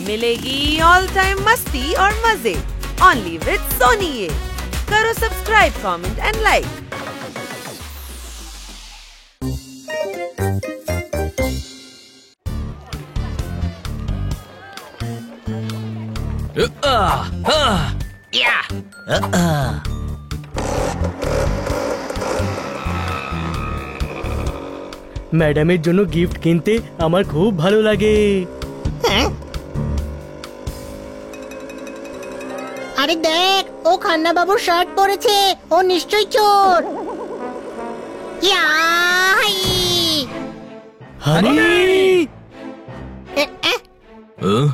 मिलेगी all time मस्ती और मजे ओनली विद सोनी। ये करो सब्सक्राइब, कमेंट एंड लाइक। ম্যাডামের জন্য গিফট কিনতে আমার খুব ভালো লাগে। আরে দেখ, ও খান্না বাবুর শার্ট পরেছে, ও নিশ্চয়ই চোর। ইয়াই! হানি,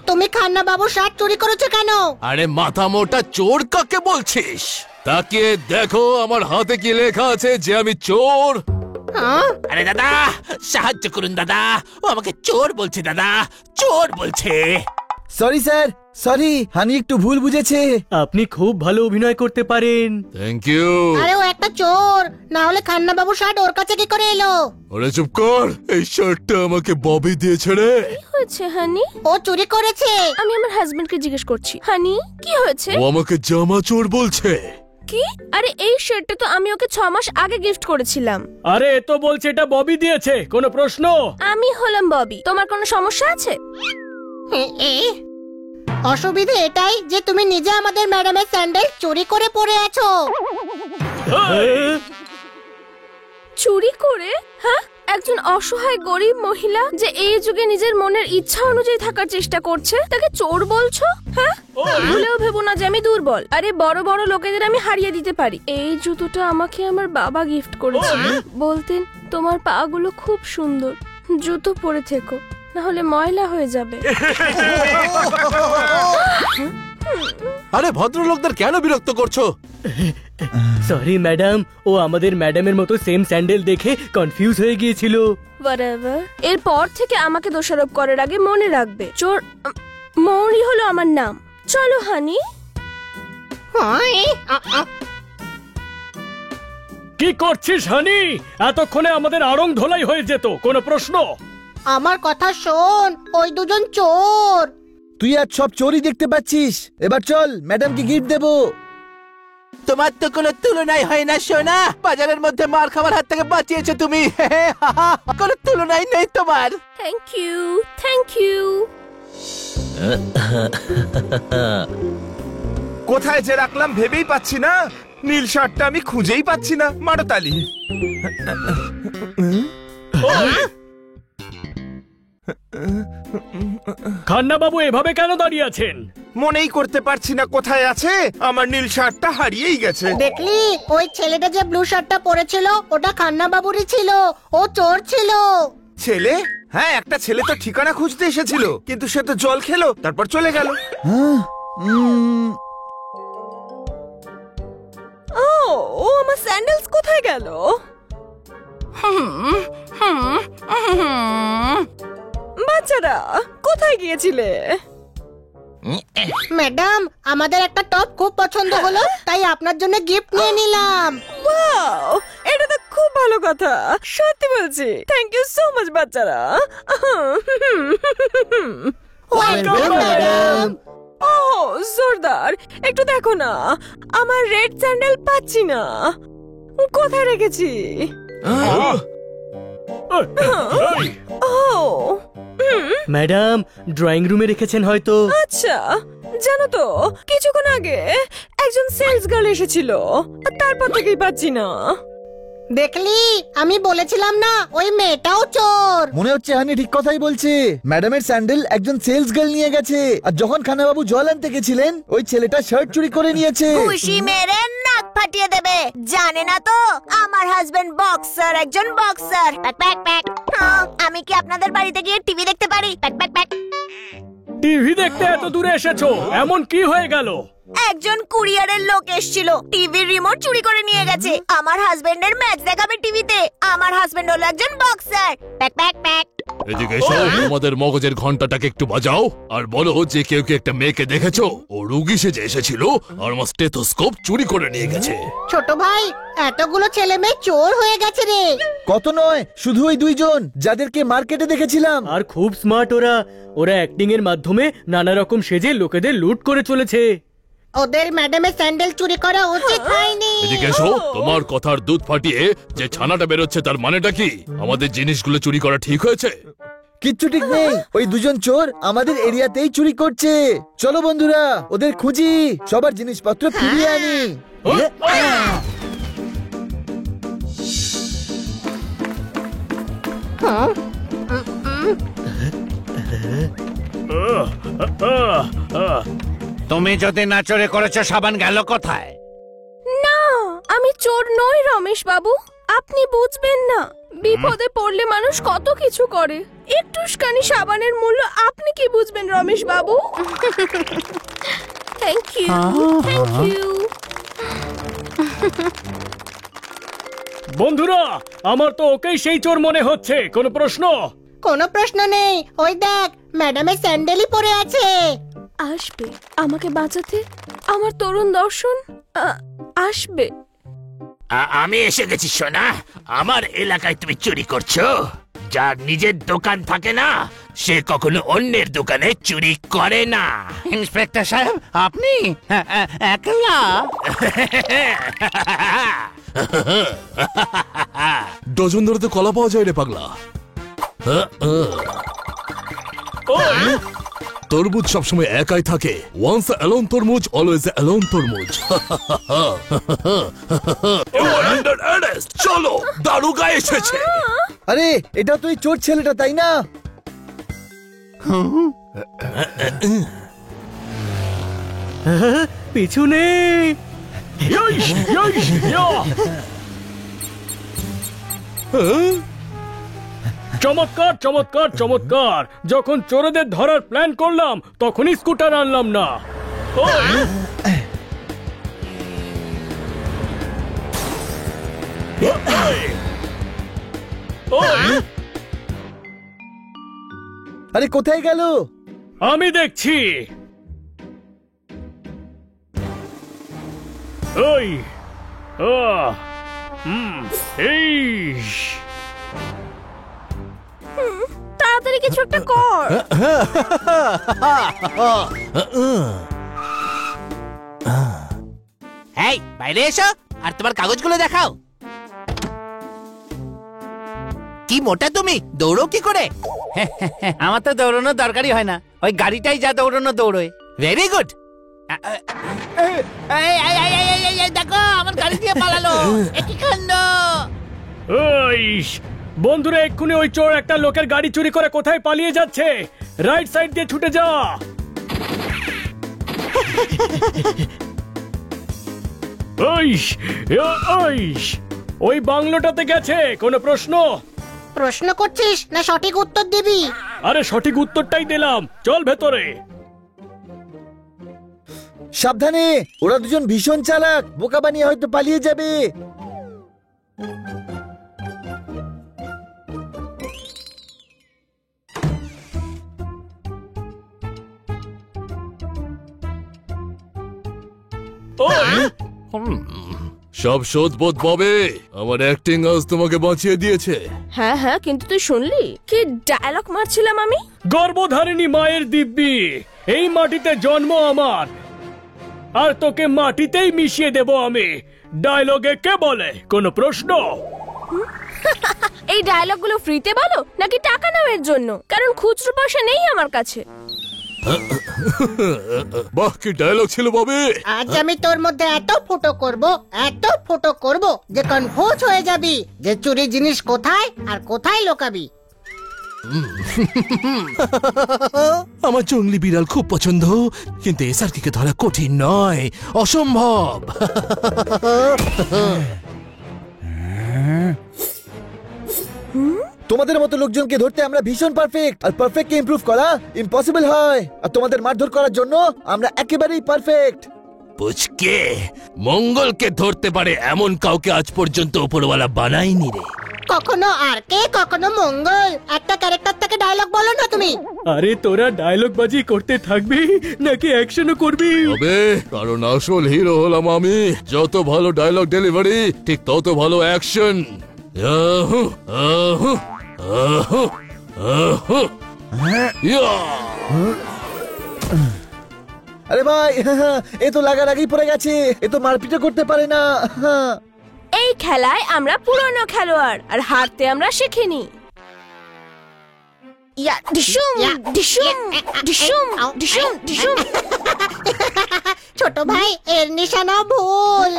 তুমি খান্না বাবুর শার্ট চুরি করেছো কেন? আরে মাথা মোটা চোর কাকে বলছিস? তাকিয়ে দেখো আমার হাতে কি লেখা আছে যে আমি চোর। আরে দাদা সাহায্য করুন দাদা, ও আমাকে চোর বলছে দাদা, চোর বলছে। সরি স্যার, সরি, হানি একটু ভুল বুঝেছে। আপনি খুব ভালো অভিনয় করতে পারেন। Thank you. আরে ও একটা চোর, না হলে খান্না বাবুর শার্ট ওর কাছে কি করে এলো? আরে চুপ কর, এই শার্টটা আমাকে ববি দিয়েছে রে। কি হয়েছে হানি? ও চুরি করেছে। আমি আমার হাজবেন্ডকে জিজ্ঞেস করছি। হানি কি হয়েছে? ও আমাকে জামা চোর বলছে। কি? আরে এই শার্টটা তো আমি ওকে 6 মাস আগে গিফট করেছিলাম। আরে এ তো বলছে এটা ববি দিয়েছে, কোনো প্রশ্ন? আমি হলাম ববি, তোমার কোনো সমস্যা আছে? অসুবিধা এটাই যে তুমি নিজে আমাদের ম্যাডামের স্যান্ডেল চুরি করে পরে আছো। চুরি করে? হ্যাঁ, একজন অসহায় গরিব মহিলা যে এই যুগে নিজের মনের ইচ্ছা অনুযায়ী থাকার চেষ্টা করছে, তাকে চোর বলছো? হ্যাঁ, ভুলেও ভেবো না যে আমি দুর্বল। আরে বড় বড় লোকেদের আমি হারিয়ে দিতে পারি। এই জুতোটা আমাকে আমার বাবা গিফট করেছিল। বলতেন তোমার পা গুলো খুব সুন্দর, জুতো পরে থেকো, না হলে ময়লা হয়ে যাবে। আরে ভদ্রলোকদের কেন বিরক্ত করছো? সরি ম্যাডাম, ও আমাদের ম্যাডামের মতো সেম স্যান্ডেল দেখে কনফিউজ হয়ে গিয়েছিল। Whatever. এরপর থেকে আমাকে দোষারোপ করার আগে মনে রাখবে, চোর মৌরি হলো আমার নাম। চলো হানি। কি করছিস হানি? এতক্ষণে আমাদের আড়ং ধোলাই হয়ে যেত, কোনো প্রশ্ন? আমার কথা শোন, ওই দুজন চোর। তুই আজ সব চোরই দেখতে পাচ্ছিস। এবার চল, ম্যাডামকে গিফট দেবো। তোমার তো কোনো তুলনাই হয় না সোনা। বাজারের মধ্যে মার খাবার হাত থেকে বাঁচিয়েছো তুমি। কোনো তুলনাই নেই তোমার। Thank you, thank you. কোথায় যে রাখলাম ভেবেই পাচ্ছি না। নীল শার্টটা আমি খুঁজেই পাচ্ছি না। মারো তালি। খান্না বাবু এভাবে কেন দাঁড়িয়ে আছেন? মনেই করতে পারছি না কোথায় আছে। আমার নীল শার্টটা হারিয়েই গেছে। দেখলি, ওই ছেলেটা যে ব্লু শার্টটা পরেছিল ওটা খান্না বাবুরই ছিল। ও চোর ছিল। ছেলে? হ্যাঁ, একটা ছেলে তো ঠিকানা খুঁজতে এসেছিল, কিন্তু সে তো জল খেলো, তারপর চলে গেল। ও আমার স্যান্ডেলস কোথায় গেল? বাচ্চারা কোথায় গিয়েছিলে? ম্যাডাম, আমাদের একটা টপ খুব পছন্দ হলো, তাই আপনার জন্য গিফট নিয়ে নিলাম। ওয়াও, এটা তো খুব ভালো কথা, সত্যি বলছি। থ্যাংক ইউ সো মাচ বাচ্চারা। Welcome madam. ও জোরদার, একটু দেখো না, আমার রেড স্যান্ডেল পাচ্ছি না, কোথায় রেখেছি? ও ম্যাডাম ড্রয়িং রুমে রেখেছেন হয়তো। আচ্ছা, জানো তো কিছুক্ষণ আগে একজন সেলস গার্ল এসেছিল, তারপর থেকেই পাচ্ছি না। দেখলি, আমি বলেছিলাম না ওই মেয়েটাও চোর। মনে হচ্ছে হানি ঠিক কথাই বলছে। ম্যাডামের স্যান্ডেল একজন সেলস গার্ল নিয়ে গেছে, আর যখন খানাবাবু জল আনতে গেছিলেন ওই ছেলেটা শার্ট চুরি করে নিয়েছে। খুশি মেরে নাক ফাটিয়ে দেবে। জানে না তো আমার হাজবেন্ড বক্সার, একজন বক্সার। Pack pack pack. আমি কি আপনাদের বাড়িতে গিয়ে টিভি দেখতে পারি? Pack pack pack. টিভি দেখতে এত দূরে এসেছো, এমন কি হয়ে গেল? একজন কুরিয়ারের লোক এসেছিল, টিভির রিমোট চুরি করে নিয়ে গেছে। আমার হাজবেন্ডের ম্যাচ দেখাবে টিভিতে। আমার হাজবেন্ড হলো একজন বক্সার। Pack pack pack. এদিকে এসো, তোমাদের মগজের ঘন্টাটাকে একটু বাজাও আর বলো যে কেউ কি একটা মেয়েকে দেখেছো? ও রুগী সেজে এসেছিল আর আমার স্টেথোস্কোপ চুরি করে নিয়ে গেছে। ছোট ভাই, এতগুলো ছেলে মেয়ে চোর হয়ে গেছে রে। কত নয়, শুধু ওই 2 জন যাদেরকে মার্কেটে দেখেছিলাম। আর খুব স্মার্ট ওরা অ্যাক্টিং এর মাধ্যমে নানা রকম সেজে লোকেদের লুট করে চলেছে। ওদের ম্যাডামের স্যান্ডেল চুরি করা উচিত হয়নি। এদিকে এসো, তোমার কথার দুধ ফাটিয়ে যে ছানাটা বেরোচ্ছে তার মানেটা কি? আমাদের জিনিসগুলো চুরি করা ঠিক হয়েছে? কিচ্ছু ঠিক নেই, ওই 2 জন চোর আমাদের এরিয়াতেই চুরি করছে। চলো বন্ধুরা, ওদের খুঁজি, সবার জিনিসপত্র ফিরিয়ে আনি। তুমি যদি না চোরে করেছো, সাবান গেল কোথায়? না, আমি চোর নই রমেশ বাবু। আপনি বুঝবেন না, বিপদে পড়লে মানুষ কত কিছু করে। একটুখানি সাবানের মূল্য আপনি কি বুঝবেন Ramesh babu? Thank you, thank you. বন্ধুরা, আমার তো ওকেই সেই চোর মনে হচ্ছে। কোনো প্রশ্ন? কোনো প্রশ্ন নেই। ওই দেখ, ম্যাডামের স্যান্ডেলই পরে আছে। আসবে আমাকে বাঁচাতে, আমার তরুণ দর্শন আসবে। আমি এসে গেছি সোনা। আমার এলাকায় তুমি চুরি করছো? যার নিজের দোকান থাকে না, সে কখনো অন্যের দোকানে চুরি করে না। ইন্সপেক্টর সাহেব, আপনি একলা? ডজন ধরে তো কলা পাওয়া যায় রে পাগলা। তরমুজ সবসময় একাই থাকে। ওয়ান্স অ্যালোন তরমুজ, অলওয়েজ অ্যালোন তরমুজ। চলো, দারুগা এসেছে। আরে, এটা তো ওই চোর ছেলেটা, তাই না? পিছনে। চমৎকার চমৎকার চমৎকার। যখন চোরদের ধরার প্ল্যান করলাম তখনই স্কুটার আনলাম না। আরে কোথায় গেল? আমি দেখছি। ওই এই তাড়াতাড়ি কিছু একটা কর। এই, বাইরে এসো আর তোমার কাগজগুলো দেখাও। কি মোটা তুমি, দৌড়ো কি করে? আমার তো দৌড়ানোর দরকারই হয় না, ওই গাড়িটাই যা দৌড়ানো দৌড়োয়। Very good. দেখো, আমার গাড়ি দিয়ে পালালো। একই কাণ্ড। ওই বন্ধুরা, এক্ষুনি ওই চোর একটা লোকের গাড়ি চুরি করে কোথায় পালিয়ে যাচ্ছে। রাইট সাইড দিয়ে ছুটে যা। ওই বাংলোটাতে গেছে। কোনো প্রশ্ন? প্রশ্ন করছিস না সঠিক উত্তর দিবি? আরে সঠিক উত্তরটাই দিলাম, চল ভেতরে। সাবধানে, ওরা 2 জন ভীষণ চালাক, বোকা বানিয়ে হয়তো পালিয়ে যাবে। সব শোধবোধ পাবে। আমার অ্যাক্টিং আজ তোমাকে বাঁচিয়ে দিয়েছে। হ্যাঁ হ্যাঁ, কিন্তু তুই শুনলি কি ডায়লগ মারছিলাম আমি? গর্ভধারিণী মায়ের দিব্যি, এই মাটিতে জন্ম আমার, আর তোকে মাটিতেই মিশিয়ে দেব আমি। ডায়লগে কে বলে? কোনো প্রশ্ন? এই ডায়লগ গুলো ফ্রিতে বলো নাকি টাকা নাও এর জন্য? কারণ খুচরো পয়সা নেই আমার কাছে। বাহ, কি ডায়লগ ছিল বাবে। আজ আমি তোর মধ্যে এত ফুটো করব যে কনফিউজ হয়ে যাবি যে চুরি জিনিস কোথায় আর কোথায় লোকাবি। আমার জঙ্গলি বিড়াল খুব পছন্দ, কিন্তু এসআরকে ধরা কঠিন নয়, অসম্ভব। তোমাদের মতো লোকজনকে ধরতে আমরা ভীষণ পারফেক্ট, আর পারফেক্টকে ইমপ্রুভ করা ইম্পসিবল হয়। আর তোমাদের মারধর করার জন্য আমরা একেবারেই পারফেক্ট। পুচকে মঙ্গলকে ধরতে পারে এমন কাউকে আজ পর্যন্ত উপরওয়ালা বানায়নি রে। কখনো আর কে কখনো মঙ্গল। একটা ক্যারেক্টার থেকে ডায়লগ বলো না তুমি। আরে তোরা ডায়লগ বাজি করতে থাকবি নাকি অ্যাকশনও করবি? তবে কারণ আসল হিরো হলাম আমি। যত ভালো ডায়লগ ডেলিভারি ঠিক তত ভালো অ্যাকশন। আরে ভাই এ তো লাগার আগেই পড়ে গেছে, এ তো মারপিটও করতে পারে না। এই খেলায় আমরা পুরনো খেলোয়াড় আর হারতে আমরা শিখিনি। ইয়া ডিশুম ডিশুম ডিশুম ডিশুম ডিশুম। ছোট ভাই এর নিশানা ভুল।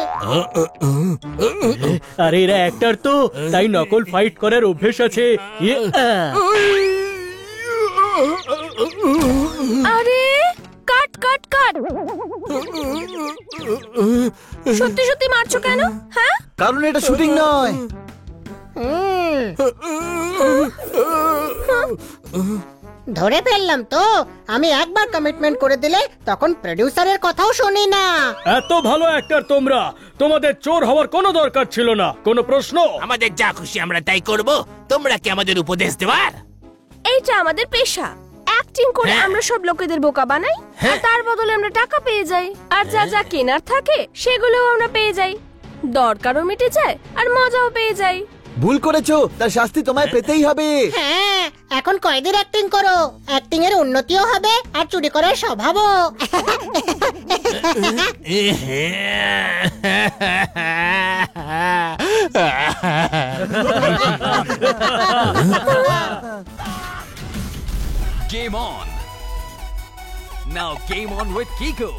আরে এরা অ্যাক্টর তো, তাই নকল ফাইট করার অভ্যেস আছে। আরে কাট কাট কাট। সত্যি সত্যি মারছো কেন? হ্যাঁ, কারণ এটা শুটিং নয়। ধরে ফেললাম তো। আমি একবার কমিটমেন্ট করে দিলে তখন প্রডিউসারের কথাও শুনি না। এত ভালো অ্যাক্টর তোমরা, তোমাদের চোর হওয়ার কোনো দরকার ছিল না। কোনো প্রশ্ন? আমাদের যা খুশি আমরা তাই করব। তোমরা কি আমাদের উপদেশ দেওয়ার? এইটা আমাদের পেশা। অ্যাক্টিং করে আমরা সব লোকেদের বোকা বানাই, আর তার বদলে আমরা টাকা পেয়ে যাই। আর যা যা কেনার থাকে সেগুলোও আমরা পেয়ে যাই। দরকারও মিটে যায় আর মজাও পেয়ে যাই। ভুল করেছো, তার শাস্তি তোমায় পেতেই হবে। হ্যাঁ, এখন কয়দিন অ্যাক্টিং করো। অ্যাক্টিং এর উন্নতিও হবে আর চুরি করার স্বভাবও। Game on! Now game on with Kiko!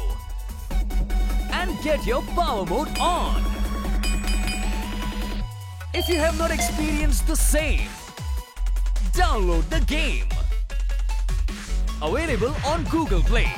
And get your power mode on! If you have not experienced the same, download the game. Available on Google Play.